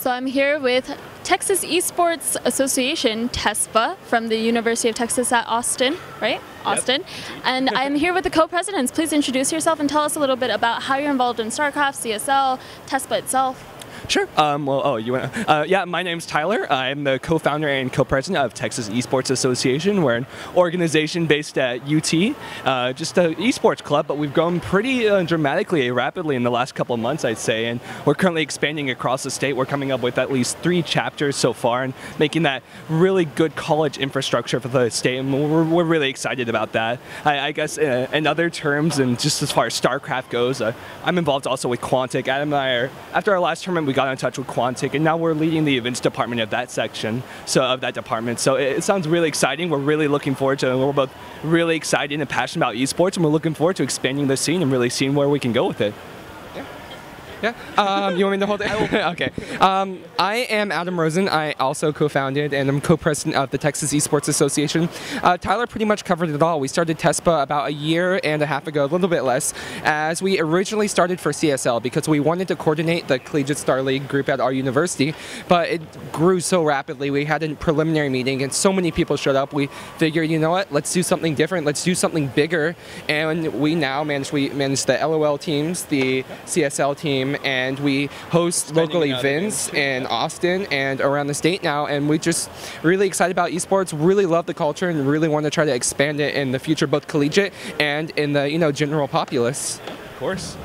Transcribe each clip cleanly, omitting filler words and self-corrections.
So I'm here with Texas Esports Association, TeSPA, from the University of Texas at Austin, right? Austin. Yep. And I'm here with the co-presidents. Please introduce yourself and tell us a little bit about how you're involved in StarCraft, CSL, TeSPA itself. Sure. Yeah, my name's Tyler. I'm the co-founder and co-president of Texas Esports Association. We're an organization based at UT, just an esports club, but we've grown pretty dramatically, rapidly in the last couple of months, I'd say, and we're currently expanding across the state. We're coming up with at least 3 chapters so far and making that really good college infrastructure for the state, and we're really excited about that. I guess in other terms, and just as far as StarCraft goes, I'm involved also with Quantic. Adam and I are, after our last tournament, we got in touch with Quantic, and now we're leading the events department of that section, so it sounds really exciting. We're really looking forward to it. We're both really excited and passionate about esports, and we're looking forward to expanding the scene and really seeing where we can go with it. Yeah. You want me to hold it? Okay. I am Adam Rosen. I also co-founded and I'm co-president of the Texas Esports Association. Tyler pretty much covered it all. We started TeSPA about a year and a half ago, a little bit less, as we originally started for CSL because we wanted to coordinate the Collegiate Star League group at our university, but it grew so rapidly. We had a preliminary meeting and so many people showed up. We figured, you know what, let's do something different. Let's do something bigger. And we now manage the LOL teams, the CSL team, and we host local events in Austin and around the state now, and we're just really excited about esports, really love the culture, and really want to try to expand it in the future, both collegiate and in the general populace. Of course.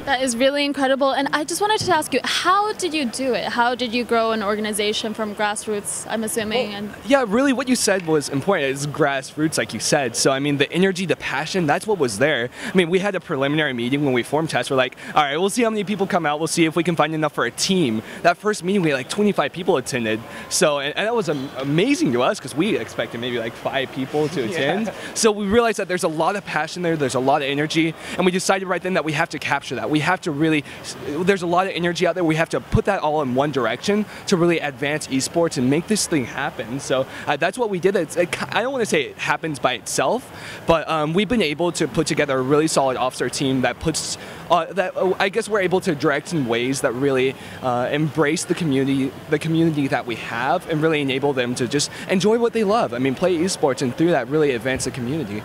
That is really incredible, and I just wanted to ask you, how did you do it? How did you grow an organization from grassroots, I'm assuming? Well, yeah, really what you said was important. It's grassroots, like you said. So, I mean, the energy, the passion, that's what was there. I mean, we had a preliminary meeting when we formed TeSPA. We're like, all right, we'll see how many people come out. We'll see if we can find enough for a team. That first meeting, we had like 25 people attended. So, and that was amazing to us because we expected maybe like 5 people to attend. Yeah. So we realized that there's a lot of passion there. There's a lot of energy. And we decided right then that we have to capture that. We have to really, there's a lot of energy out there. We have to put that all in one direction to really advance esports and make this thing happen. So that's what we did. I don't want to say it happens by itself, but we've been able to put together a really solid officer team that puts, I guess we're able to direct in ways that really embrace the community that we have and really enable them to just enjoy what they love. I mean, play esports and through that really advance the community.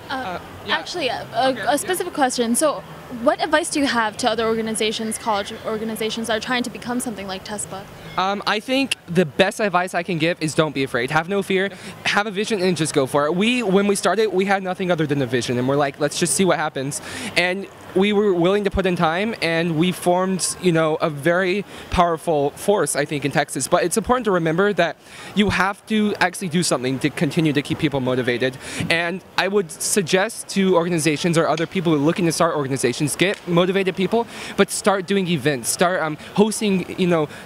Actually, a specific question. So, what advice do you have to other organizations, college organizations that are trying to become something like TeSPA? I think the best advice I can give is don't be afraid. Have no fear. Have a vision and just go for it. When we started, we had nothing other than a vision, and we're like, let's just see what happens. And we were willing to put in time, and we formed, a very powerful force, I think, in Texas. But it's important to remember that you have to actually do something to continue to keep people motivated. And I would suggest to organizations or other people who are looking to start organizations, get motivated people, but start doing events, start hosting,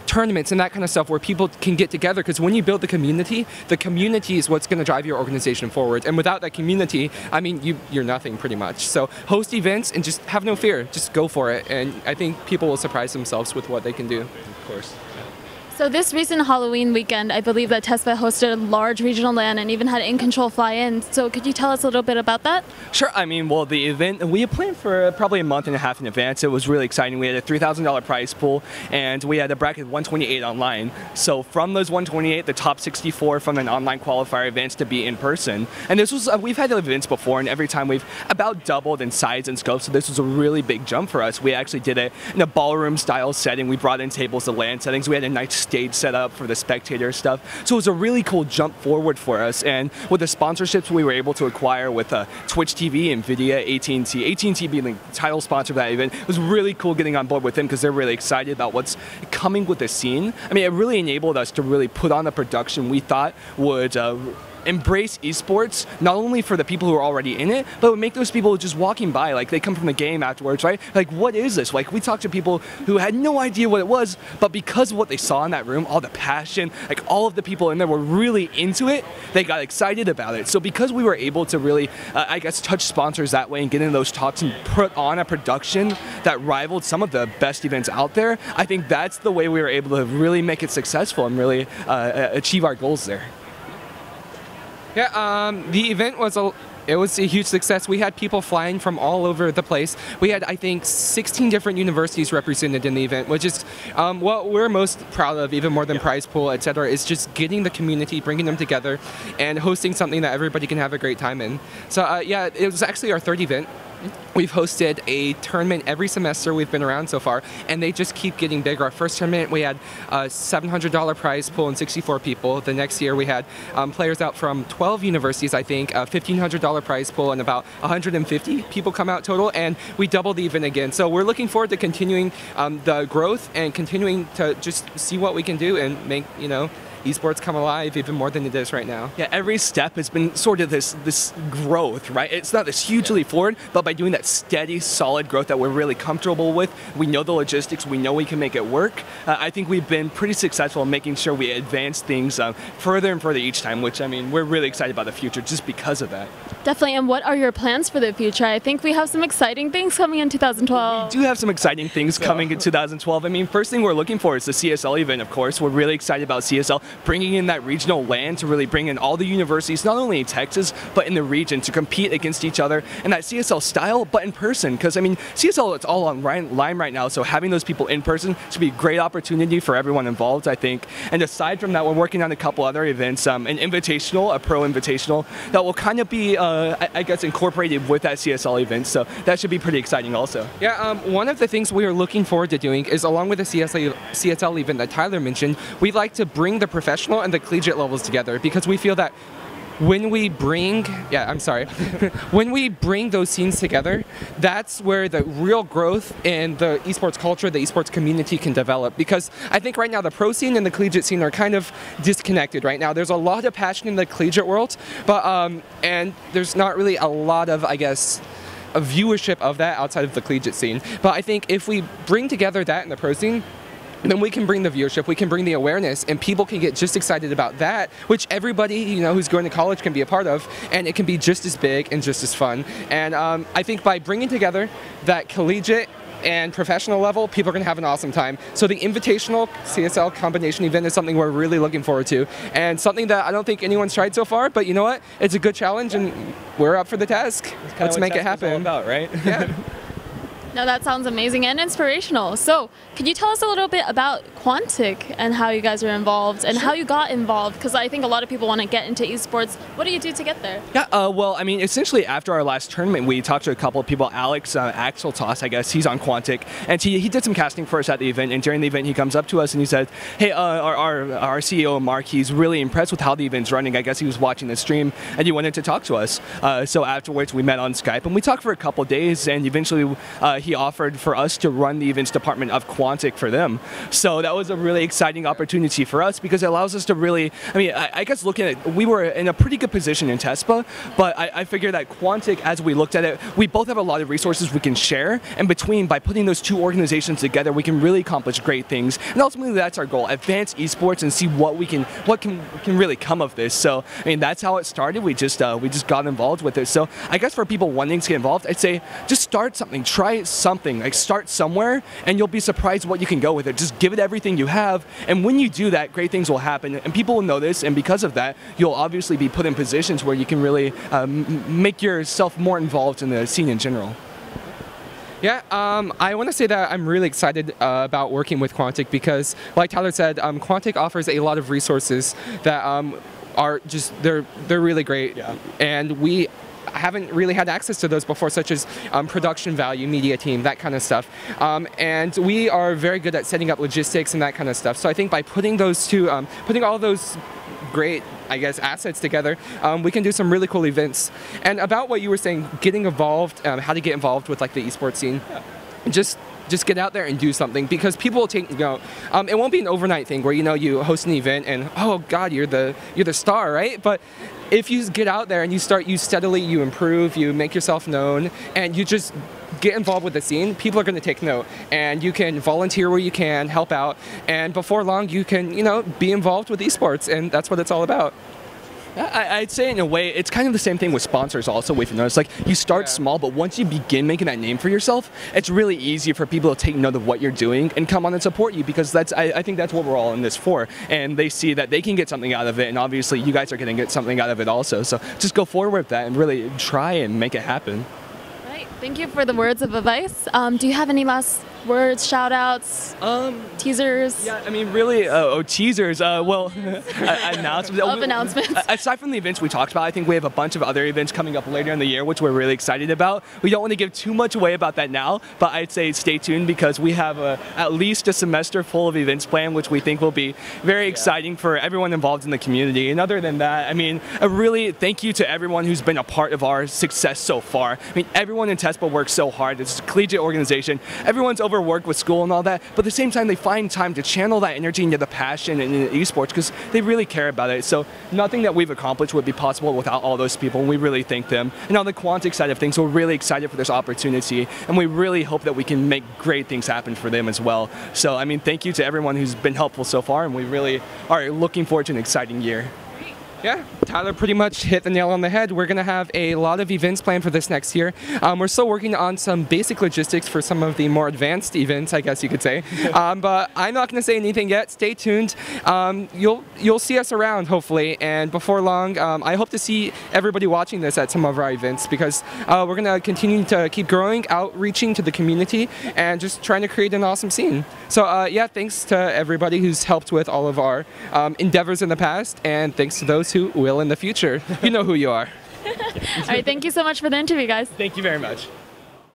tournaments and that kind of stuff where people can get together. Because when you build the community is what's going to drive your organization forward. And without that community, I mean, you're nothing pretty much. So host events and just have no fear. Just go for it. And I think people will surprise themselves with what they can do. Of course. So this recent Halloween weekend, I believe that TeSPA hosted a large regional LAN and even had In Control fly in. So could you tell us a little bit about that? Sure. I mean, well, the event, we had planned for probably a month and a half in advance. It was really exciting. We had a $3,000 prize pool, and we had a bracket of 128 online. So from those 128, the top 64 from an online qualifier events to be in person. And this was, we've had events before, and every time we've about doubled in size and scope. So this was a really big jump for us. We actually did it in a ballroom style setting. We brought in tables to LAN settings. We had a nice stage set up for the spectator stuff. So it was a really cool jump forward for us. And with the sponsorships we were able to acquire with Twitch TV, Nvidia, AT&T being the title sponsor of that event, it was really cool getting on board with them because they're really excited about what's coming with the scene. I mean, it really enabled us to really put on a production we thought would embrace esports, not only for the people who are already in it, but would make those people just walking by, like they come from the game afterwards, right? Like, what is this? Like, we talked to people who had no idea what it was, but because of what they saw in that room, all the passion, like all of the people in there were really into it, they got excited about it. So because we were able to really, I guess, touch sponsors that way and get into those talks and put on a production that rivaled some of the best events out there, I think that's the way we were able to really make it successful and really achieve our goals there. Yeah, the event was It was a huge success. We had people flying from all over the place. We had, I think, 16 different universities represented in the event, which is what we're most proud of, even more than prize pool, etc., is just getting the community, bringing them together, and hosting something that everybody can have a great time in. So yeah, it was actually our third event. We've hosted a tournament every semester we've been around so far, and they just keep getting bigger. Our first tournament, we had a $700 prize pool and 64 people. The next year, we had players out from 12 universities, I think, a $1,500 prize pool, and about 150 people come out total, and we doubled the event again. So we're looking forward to continuing the growth and continuing to just see what we can do and make, esports come alive even more than it is right now. Yeah, every step has been sort of this growth, right? It's not this huge leap forward, but by doing that steady, solid growth that we're really comfortable with, we know the logistics, we know we can make it work. I think we've been pretty successful in making sure we advance things further and further each time, which, I mean, we're really excited about the future just because of that. Definitely, and what are your plans for the future? I think we have some exciting things coming in 2012. We do have some exciting things coming in 2012. I mean, first thing we're looking for is the CSL event, of course. We're really excited about CSL bringing in that regional land to really bring in all the universities, not only in Texas, but in the region to compete against each other in that CSL style, but in person. Because, I mean, CSL, it's all online right now, so having those people in person should be a great opportunity for everyone involved, I think. And aside from that, we're working on a couple other events, an invitational, a pro invitational, that will kind of be, I guess, incorporated with that CSL event. So that should be pretty exciting also. Yeah, one of the things we are looking forward to doing is, along with the CSL event that Tyler mentioned, we'd like to bring the professional and the collegiate levels together, because we feel that when we bring, when we bring those scenes together, that's where the real growth in the esports culture, the esports community can develop. Because I think right now the pro scene and the collegiate scene are kind of disconnected right now. There's a lot of passion in the collegiate world, but and there's not really a lot of, I guess, a viewership of that outside of the collegiate scene. But I think if we bring together that in the pro scene, then we can bring the viewership, we can bring the awareness, and people can get just excited about that, which everybody who's going to college can be a part of, and it can be just as big and just as fun. And I think by bringing together that collegiate and professional level, people are going to have an awesome time. So the invitational CSL combination event is something we're really looking forward to, and something that I don't think anyone's tried so far, but you know what? It's a good challenge, and we're up for the task. Let's make it happen. All about, right? Yeah. No, that sounds amazing and inspirational. So, could you tell us a little bit about Quantic and how you guys are involved and how you got involved? Because I think a lot of people want to get into esports. What do you do to get there? Yeah, well, I mean, essentially after our last tournament, we talked to a couple of people. Alex Axeltoss, I guess, he's on Quantic, and he did some casting for us at the event. And during the event, he comes up to us and he said, "Hey, our CEO Mark, he's really impressed with how the event's running. I guess he was watching the stream and he wanted to talk to us. So afterwards, we met on Skype and we talked for a couple of days, and eventually he offered for us to run the events department of Quantic for them. So that was a really exciting opportunity for us, because it allows us to really, I mean, I guess looking at, we were in a pretty good position in TeSPA, but I figured that Quantic, as we looked at it, we both have a lot of resources we can share, and by putting those two organizations together, we can really accomplish great things. And ultimately, that's our goal: advance esports and see what can really come of this. So I mean, that's how it started. We just got involved with it. So I guess for people wanting to get involved, I'd say just start something, try something, like start somewhere, and you'll be surprised what you can go with it. Just give it everything you have, and when you do that, great things will happen, and people will know this, and because of that, you'll obviously be put in positions where you can really make yourself more involved in the scene in general. Yeah, I want to say that I'm really excited about working with Quantic, because, like Tyler said, Quantic offers a lot of resources that are just, they're really great, yeah. And we haven't really had access to those before, such as production value, media team, that kind of stuff. And we are very good at setting up logistics and that kind of stuff. So I think by putting those two, putting all those great, I guess, assets together, we can do some really cool events. And about what you were saying, getting involved, how to get involved with like the esports scene, just get out there and do something, because people will take, it won't be an overnight thing where, you host an event and, oh God, you're the star, right? But if you get out there and you steadily, you improve, you make yourself known, and you just get involved with the scene, people are going to take note, and you can volunteer where you can, help out, and before long you can, be involved with esports, and that's what it's all about. I'd say in a way, it's kind of the same thing with sponsors also, if you notice. Like, you start small, but once you begin making that name for yourself, it's really easy for people to take note of what you're doing and come on and support you, because I think that's what we're all in this for. And they see that they can get something out of it, and obviously you guys are going to get something out of it also. So just go forward with that and really try and make it happen. Right. Thank you for the words of advice. Do you have any last words, shout outs, teasers? Yeah, I mean, really, teasers, well, announcements. Announcements. Aside from the events we talked about, I think we have a bunch of other events coming up later in the year, which we're really excited about. We don't want to give too much away about that now, but I'd say stay tuned, because we have at least a semester full of events planned, which we think will be very exciting for everyone involved in the community. And other than that, I mean, a really thank you to everyone who's been a part of our success so far. I mean, everyone in TeSPA works so hard. It's a collegiate organization. Everyone's overworked with school and all that, but at the same time, they find time to channel that energy into the passion and into esports, because they really care about it. So nothing that we've accomplished would be possible without all those people, and we really thank them. And on the Quantic side of things, we're really excited for this opportunity, and we really hope that we can make great things happen for them as well. So, I mean, thank you to everyone who's been helpful so far, and we really are looking forward to an exciting year. Yeah, Tyler pretty much hit the nail on the head. We're going to have a lot of events planned for this next year. We're still working on some basic logistics for some of the more advanced events, I guess you could say. But I'm not going to say anything yet. Stay tuned. You'll see us around, hopefully. And before long, I hope to see everybody watching this at some of our events, because we're going to continue to keep growing, outreaching to the community, and just trying to create an awesome scene. So yeah, thanks to everybody who's helped with all of our endeavors in the past, and thanks to those who will in the future. You know who you are. All right, thank you so much for the interview, guys. Thank you very much.